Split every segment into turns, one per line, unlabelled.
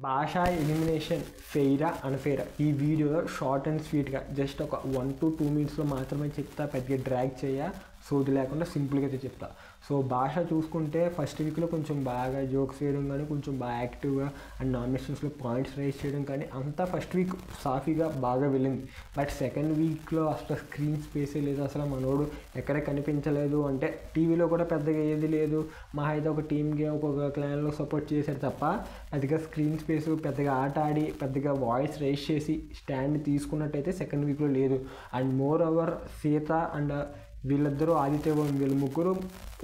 భాషా ఎలిమినేషన్ ఫెయిరా అన్ఫెయిరా ఈ వీడియోలో షార్ట్ అండ్ స్వీట్గా జస్ట్ ఒక 1 to 2 మినిట్స్లో మాత్రమే చెప్తా. పెద్దగా డ్రాగ్ సోది లేకుండా సింపుల్గా అయితే చెప్తా. సో భాష చూసుకుంటే ఫస్ట్ వీక్లో కొంచెం బాగా జోక్స్ చేయడం కానీ కొంచెం బాగా యాక్టివ్గా అండ్ నామినేషన్స్లో పాయింట్స్ రైజ్ చేయడం కానీ అంతా ఫస్ట్ వీక్ సాఫీగా బాగా వెళ్ళింది. బట్ సెకండ్ వీక్లో అసలు స్క్రీన్ స్పేసే లేదు, అసలు మనోడు ఎక్కడ కనిపించలేదు. అంటే టీవీలో కూడా పెద్దగా ఏది లేదు, మా అయితే ఒక టీమ్కి ఒక్కొక్క క్లాన్లో సపోర్ట్ చేశారు తప్ప పెద్దగా స్క్రీన్ స్పేస్ పెద్దగా ఆట ఆడి పెద్దగా వాయిస్ రైజ్ చేసి స్టాండ్ తీసుకున్నట్టయితే సెకండ్ వీక్లో లేదు. And more over Sita and వీళ్ళిద్దరూ ఆదిత్య వీళ్ళ ముగ్గురు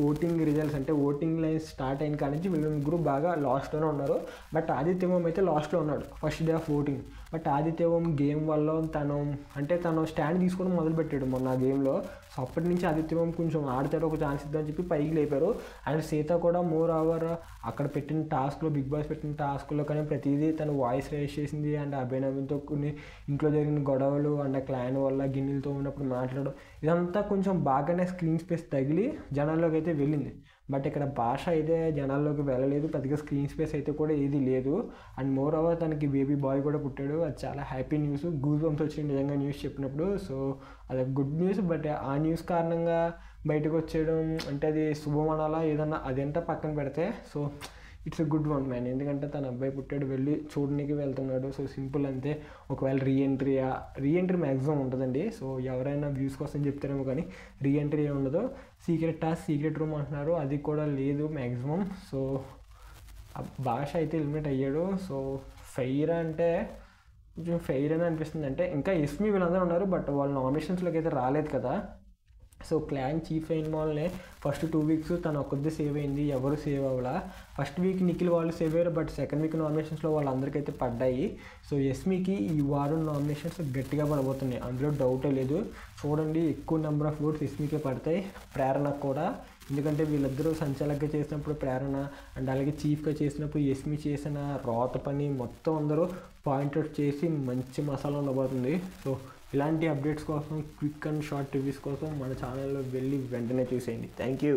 ఓటింగ్ రిజల్ట్స్ అంటే ఓటింగ్ లైన్స్ స్టార్ట్ అయిన కాడి నుంచి వీళ్ళ ముగ్గురు బాగా లాస్ట్లోనే ఉన్నారు. బట్ ఆదిత్య అయితే లాస్ట్లో ఉన్నాడు first day of voting. But Aditya game వల్ల తను స్టాండ్ తీసుకోవడం మొదలుపెట్టాడు మొన్న ఆ గేమ్లో. సో అప్పటి నుంచి ఆదిత్య కొంచెం ఆడతాడు, ఒక ఛాన్స్ ఇద్దామని చెప్పి పైకి లేపారు. అండ్ సీత కూడా మోర్ ఓవర్ అక్కడ పెట్టిన టాస్క్లో బిగ్ బాస్ పెట్టిన టాస్క్లో కానీ ప్రతిదీ తను వాయిస్ రైజ్ చేసింది. అండ్ అభినవ్తో కొన్ని ఇంట్లో జరిగిన గొడవలు అండ్ క్లాన్ వల్ల గిన్నెలతో ఉన్నప్పుడు మాట్లాడడం ఇదంతా కొంచెం బాగానే స్క్రీన్ స్పేస్ తగిలి జనాల్లోకి అయితే వెళ్ళింది. బట్ ఇక్కడ భాష అయితే జనాల్లోకి వెళ్ళలేదు, పెద్దగా స్క్రీన్ స్పేస్ అయితే కూడా ఏది లేదు. అండ్ మోర్ ఓవర్ తనకి బేబీ బాయ్ కూడా పుట్టాడు, అది చాలా హ్యాపీ న్యూస్. గూస్ బంప్స్ వచ్చింది నిజంగా న్యూస్ చెప్పినప్పుడు. సో అది గుడ్ న్యూస్. బట్ ఆ న్యూస్ కారణంగా బయటకు వచ్చేయడం అంటే అది శుభమనాలా ఏదన్నా అదంతా పక్కన పెడితే so it's a good one man. ఎందుకంటే తన అబ్బాయి పుట్టాడు, వెళ్ళి చూడడానికి వెళ్తున్నాడు. సో సింపుల్ అంతే. ఒకవేళ రీఎంట్రీ మ్యాక్సిమం ఉంటుందండి. సో ఎవరైనా వ్యూస్ కోసం చెప్తారేమో కానీ రీఎంట్రీ ఉండదు. సీక్రెట్ టాస్క్ సీక్రెట్ రూమ్ అంటున్నారు, అది కూడా లేదు మ్యాక్సిమం. సో భాష అయితే ఎలిమినేట్ అయ్యాడు. సో ఫెయిర్ అంటే కొంచెం ఫెయిర్ అని అనిపిస్తుంది. అంటే ఇంకా ఎస్మి వీళ్ళందరూ ఉన్నారు, బట్ వాళ్ళు నామినేషన్స్లోకి అయితే రాలేదు కదా. సో క్లాన్ చీఫ్ అయిన వాళ్ళనే ఫస్ట్ 2 వీక్స్ తను ఒక్కదే సేవ్ అయింది, ఎవరు సేవ్ అవ్వాల. ఫస్ట్ వీక్ నిఖిల్ వాళ్ళు సేవ్ అయ్యారు, బట్ సెకండ్ వీక్ నామినేషన్స్లో వాళ్ళందరికైతే పడ్డాయి. సో ఎస్మికి ఈ వారం నామినేషన్స్ గట్టిగా పడబోతున్నాయి, అందులో డౌటే లేదు. చూడండి, ఎక్కువ నెంబర్ ఆఫ్ ఓట్స్ ఎస్మికే పడతాయి, ప్రేరణకు కూడా. ఎందుకంటే వీళ్ళిద్దరూ సంచాలకుగా చేసినప్పుడు ప్రేరణ అండ్ అలాగే చీఫ్గా చేసినప్పుడు ఎస్మి చేసిన రోత పని మొత్తం అందరూ పాయింట్అవుట్ చేసి మంచి మసాలా ఉండబోతుంది. సో ఇలాంటి అప్డేట్స్ కోసం క్విక్ అండ్ షార్ట్ రివ్యూస్ కోసం మన ఛానల్లో వెళ్ళి వెంటనే చూసేయండి. Thank you.